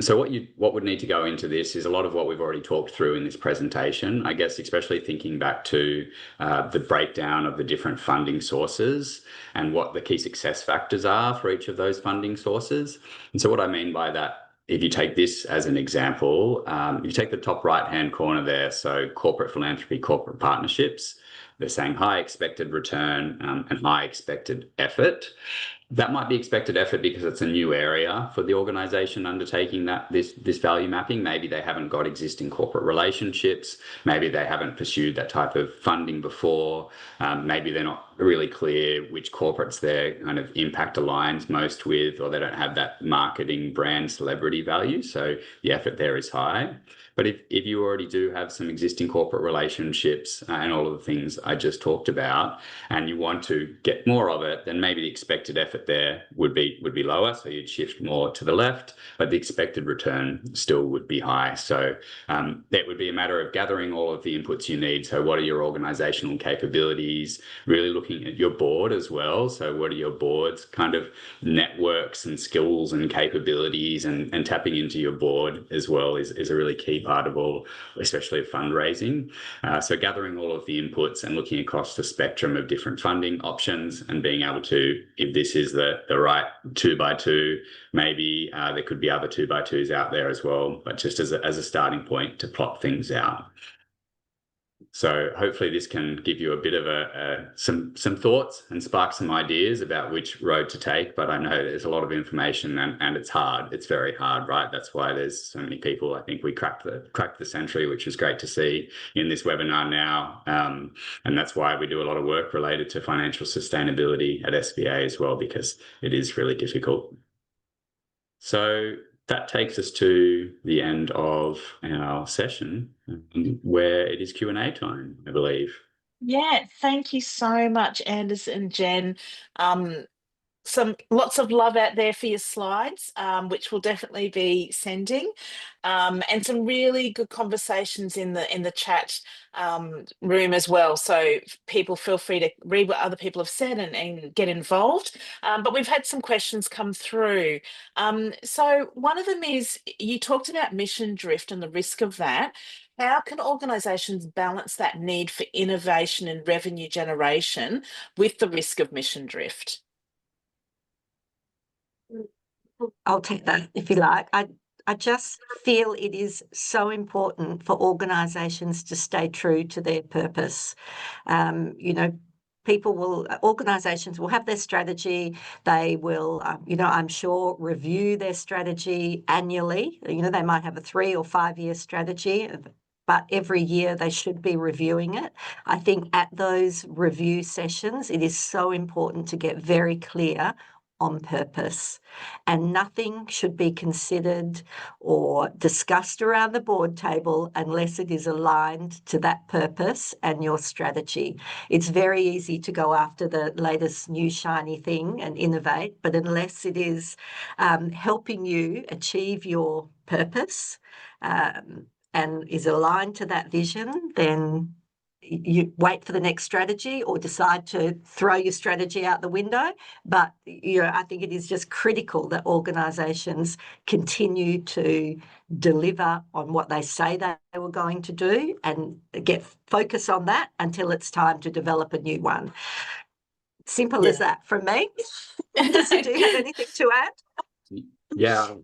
So what would need to go into this is a lot of what we've already talked through in this presentation, I guess, especially thinking back to the breakdown of the different funding sources and what the key success factors are for each of those funding sources. And so what I mean by that, if you take this as an example, you take the top right-hand corner there, so corporate philanthropy, corporate partnerships, they're saying high expected return and high expected effort. That might be expected effort because it's a new area for the organization undertaking this value mapping. Maybe they haven't got existing corporate relationships. Maybe they haven't pursued that type of funding before. Maybe they're not really clear which corporates their kind of impact aligns most with, or they don't have that marketing brand celebrity value. So the effort there is high. But if you already do have some existing corporate relationships and all of the things I just talked about, and you want to get more of it, then maybe the expected effort there would be lower. So you'd shift more to the left, but the expected return still would be high. So that would be a matter of gathering all of the inputs you need. So what are your organizational capabilities? Really looking at your board as well. So what are your board's kind of networks and skills and capabilities, and tapping into your board as well is a really key part of all, especially fundraising. So gathering all of the inputs and looking across the spectrum of different funding options and being able to, if this is the right 2x2, maybe there could be other 2x2s out there as well, but just as a starting point to plot things out. So hopefully this can give you a bit of some thoughts and spark some ideas about which road to take. But I know there's a lot of information and it's hard. It's very hard, right? That's why there's so many people. I think we cracked the century, which is great to see in this webinar now. And that's why we do a lot of work related to financial sustainability at SBA as well, because it is really difficult. So that takes us to the end of our session, where it is Q&A time, I believe. Yeah, thank you so much, Anders and Jen. Lots of love out there for your slides, which we'll definitely be sending, and some really good conversations in the chat room as well. So people feel free to read what other people have said and get involved. But we've had some questions come through. So one of them is, you talked about mission drift and the risk of that. How can organisations balance that need for innovation and revenue generation with the risk of mission drift? I'll take that if you like. I just feel it is so important for organisations to stay true to their purpose. Organisations will have their strategy. They will, I'm sure, review their strategy annually. They might have a 3 or 5 year strategy, but every year they should be reviewing it. I think at those review sessions, it is so important to get very clear on purpose, and nothing should be considered or discussed around the board table unless it is aligned to that purpose and your strategy. It's very easy to go after the latest new shiny thing and innovate, but unless it is helping you achieve your purpose and is aligned to that vision, then you wait for the next strategy or decide to throw your strategy out the window. But I think it is just critical that organisations continue to deliver on what they say they were going to do and get focus on that until it's time to develop a new one. Simple as that from me. Anderson, do you have anything to add? Yeah,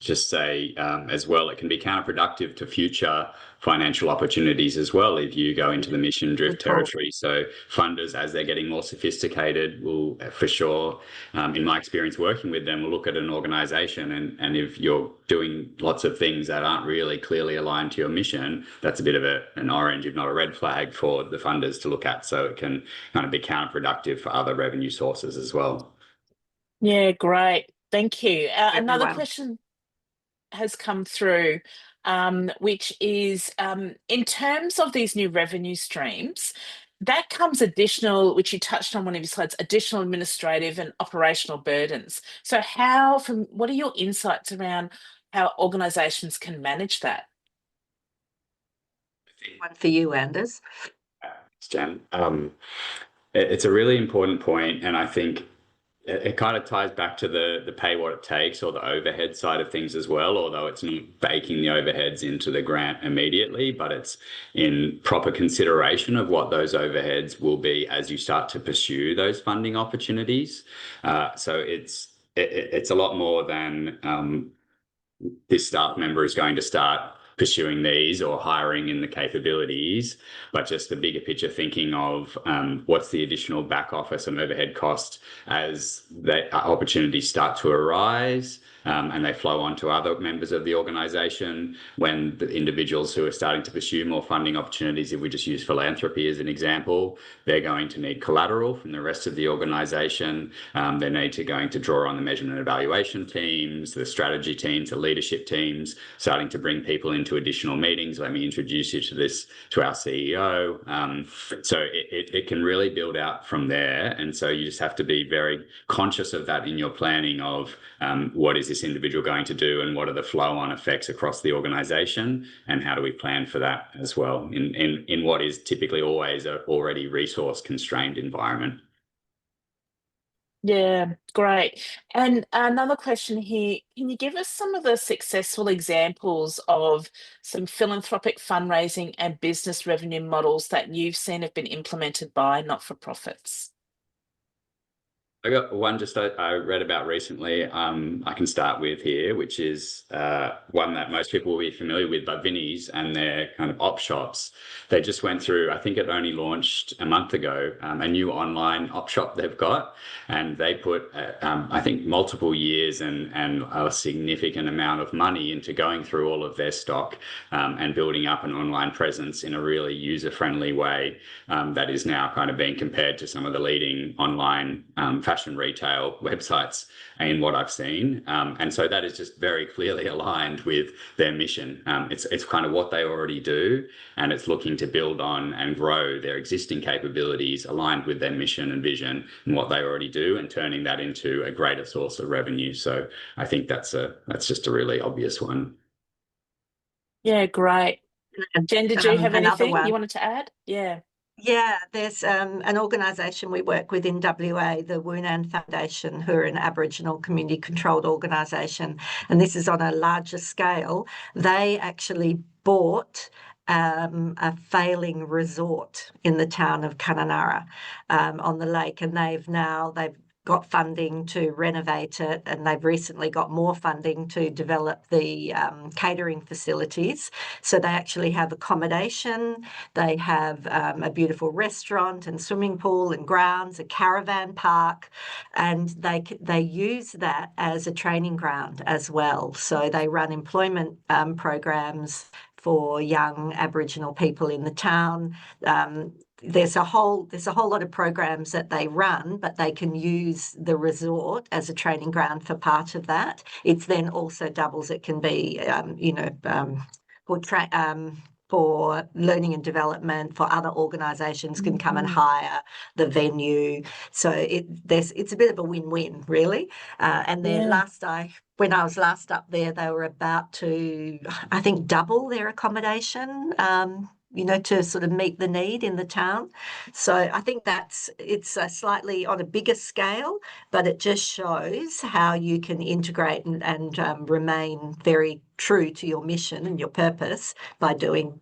just say as well, it can be counterproductive to future financial opportunities as well if you go into the mission drift territory. So funders, as they're getting more sophisticated, will for sure, in my experience working with them, will look at an organization and if you're doing lots of things that aren't really clearly aligned to your mission, that's a bit of an orange, if not a red flag for the funders to look at. So it can kind of be counterproductive for other revenue sources as well. Yeah, great. Thank you. Another Everyone. question has come through, which is in terms of these new revenue streams, that comes additional, which you touched on one of your slides, additional administrative and operational burdens. So what are your insights around how organisations can manage that? One for you, Anders. Thanks, Jen. It's a really important point, and I think it kind of ties back to the pay what it takes or the overhead side of things as well, although it's not baking the overheads into the grant immediately, but it's in proper consideration of what those overheads will be as you start to pursue those funding opportunities. So it's a lot more than this staff member is going to start pursuing these or hiring in the capabilities, but just the bigger picture thinking of what's the additional back office and overhead cost as the opportunities start to arise and they flow on to other members of the organisation when the individuals who are starting to pursue more funding opportunities, if we just use philanthropy as an example, they're going to need collateral from the rest of the organisation. They're going to draw on the measurement and evaluation teams, the strategy teams, the leadership teams, starting to bring people into additional meetings. Let me introduce you to our CEO. So it can really build out from there. And so you just have to be very conscious of that in your planning of what is this individual going to do and what are the flow-on effects across the organisation and how do we plan for that as well in what is typically always an already resource-constrained environment. Yeah, great. And another question here, can you give us some of the successful examples of some philanthropic fundraising and business revenue models that you've seen have been implemented by not-for-profits? I got one just I read about recently. I can start with here, which is one that most people will be familiar with, but Vinnie's and their kind of op shops. They just went through, I think it only launched a month ago, a new online op shop they've got, and they put, I think, multiple years and a significant amount of money into going through all of their stock and building up an online presence in a really user-friendly way that is now kind of being compared to some of the leading online fashion retail websites in what I've seen. And so that is just very clearly aligned with their mission. It's kind of what they already do, and it's looking to build on and grow their existing capabilities aligned with their mission and vision and what they already do and turning that into a greater source of revenue. So I think that's just a really obvious one. Yeah, great. Jen, did you have anything you wanted to add? Yeah. Yeah, there's an organisation we work with in WA, the Woonan Foundation, who are an Aboriginal community-controlled organisation, and this is on a larger scale. They actually bought a failing resort in the town of Kununurra on the lake, and they've got funding to renovate it, and they've recently got more funding to develop the catering facilities. So they actually have accommodation, they have a beautiful restaurant and swimming pool and grounds, a caravan park, and they use that as a training ground as well. So they run employment programs for young Aboriginal people in the town. There's a whole lot of programs that they run, but they can use the resort as a training ground for part of that. It's then also doubles. It can be, for learning and development, for other organisations can come and hire the venue. So it's a bit of a win-win, really. And then when I was last up there, they were about to, I think, double their accommodation to sort of meet the need in the town. So I think it's slightly on a bigger scale, but it just shows how you can integrate and remain very true to your mission and your purpose by doing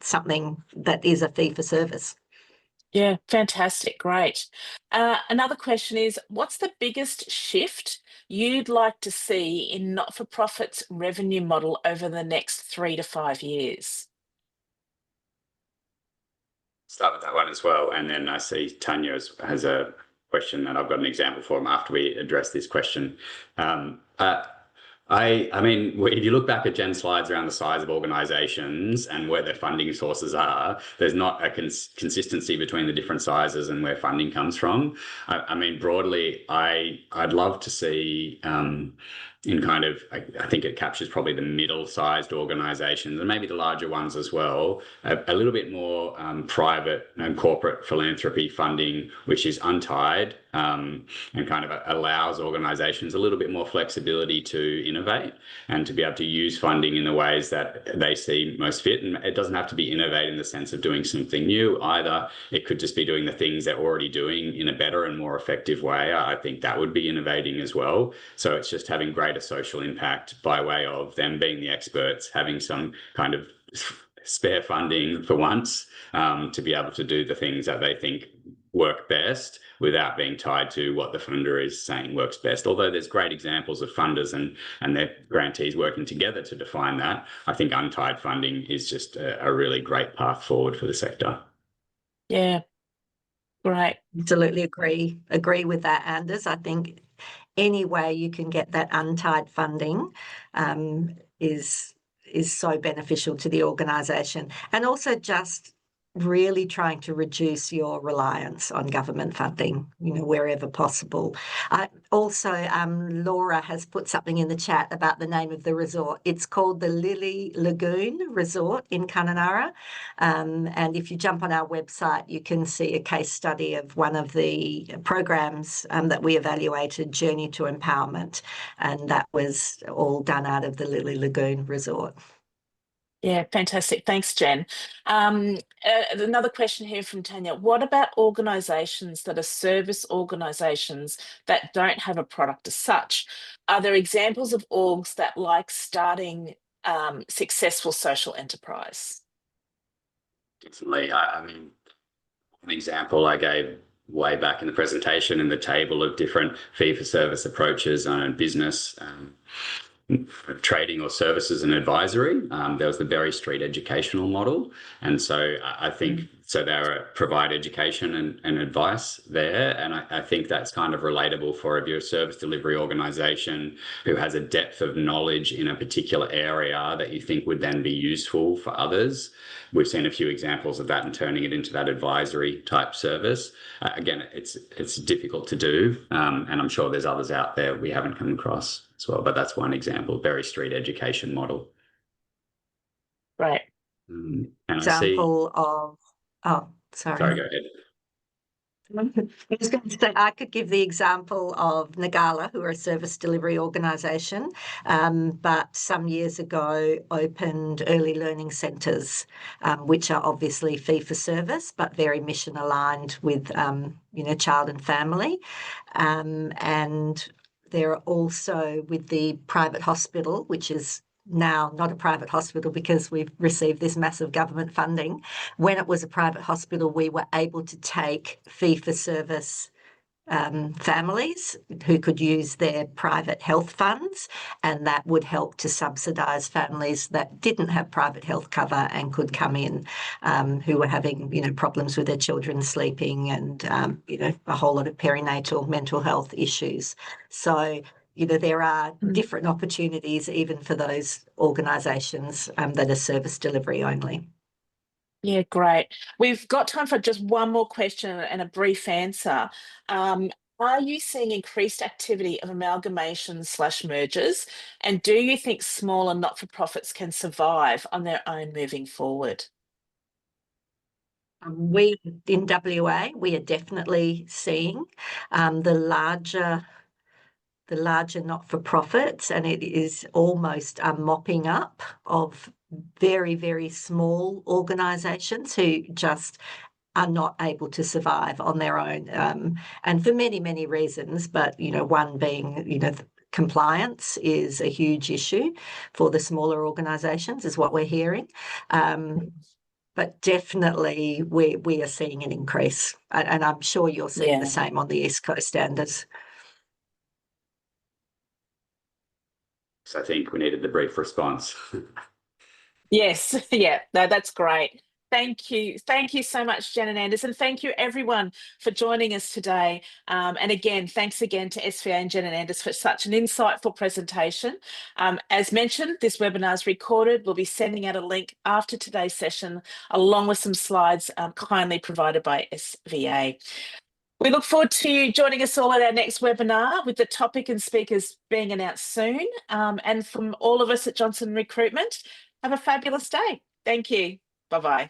something that is a fee for service. Yeah, fantastic. Great. Another question is, what's the biggest shift you'd like to see in not-for-profits revenue model over the next 3 to 5 years? Start with that one as well. And then I see Tanya has a question that I've got an example for them after we address this question. I mean, if you look back at Jen's slides around the size of organisations and where their funding sources are, there's not a consistency between the different sizes and where funding comes from. I mean, broadly, I'd love to see in kind of, I think it captures probably the middle-sized organisations and maybe the larger ones as well, a little bit more private and corporate philanthropy funding, which is untied and kind of allows organisations a little bit more flexibility to innovate and to be able to use funding in the ways that they see most fit. And it doesn't have to be innovate in the sense of doing something new either. It could just be doing the things they're already doing in a better and more effective way. I think that would be innovating as well. So it's just having greater social impact by way of them being the experts, having some kind of spare funding for once to be able to do the things that they think work best without being tied to what the funder is saying works best. Although there's great examples of funders and their grantees working together to define that, I think untied funding is just a really great path forward for the sector. Yeah, great. Absolutely agree with that, Anders. I think any way you can get that untied funding is so beneficial to the organisation, and also just really trying to reduce your reliance on government funding, wherever possible. Also, Laura has put something in the chat about the name of the resort. It's called the Lily Lagoon Resort in Kununurra. And if you jump on our website, you can see a case study of one of the programs that we evaluated, Journey to Empowerment, and that was all done out of the Lily Lagoon Resort. Yeah, fantastic. Thanks, Jen. Another question here from Tanya. What about organisations that are service organisations that don't have a product as such? Are there examples of orgs that like starting successful social enterprise? Definitely. I mean, an example I gave way back in the presentation in the table of different fee-for-service approaches on business, trading or services and advisory. There was the Berry Street educational model. And so I think, so they provide education and advice there. And I think that's kind of relatable for if you're a service delivery organisation who has a depth of knowledge in a particular area that you think would then be useful for others. We've seen a few examples of that and turning it into that advisory type service. Again, it's difficult to do. And I'm sure there's others out there we haven't come across as well, but that's one example, Berry Street education model. Right. And example of, sorry, go ahead. I was going to say, I could give the example of Nagala, who are a service delivery organisation, but some years ago opened early learning centres, which are obviously fee for service, but very mission aligned with, child and family. And they're also with the private hospital, which is now not a private hospital because we've received this massive government funding. When it was a private hospital, we were able to take fee-for-service families who could use their private health funds, and that would help to subsidise families that didn't have private health cover and could come in who were having, problems with their children sleeping and, a whole lot of perinatal mental health issues. So there are different opportunities even for those organisations that are service delivery only. Yeah, great. We've got time for just one more question and a brief answer. Are you seeing increased activity of amalgamations/mergers? And do you think smaller not-for-profits can survive on their own moving forward? We in WA, we are definitely seeing the larger the larger not-for-profits, and it is almost a mopping up of very, very small organisations who just are not able to survive on their own, and for many, many reasons, but, one being, compliance is a huge issue for the smaller organisations, is what we're hearing. But definitely we are seeing an increase, and I'm sure you're seeing the same on the East Coast standards. So I think we needed the brief response. Yes, yeah, no, that's great. Thank you. Thank you so much, Jen and Anders, and thank you everyone for joining us today. And again, thanks again to SVA and Jen and Anders for such an insightful presentation. As mentioned, this webinar is recorded. We'll be sending out a link after today's session, along with some slides kindly provided by SVA. We look forward to you joining us all at our next webinar, with the topic and speakers being announced soon. And from all of us at Johnson Recruitment, have a fabulous day. Thank you. Bye-bye.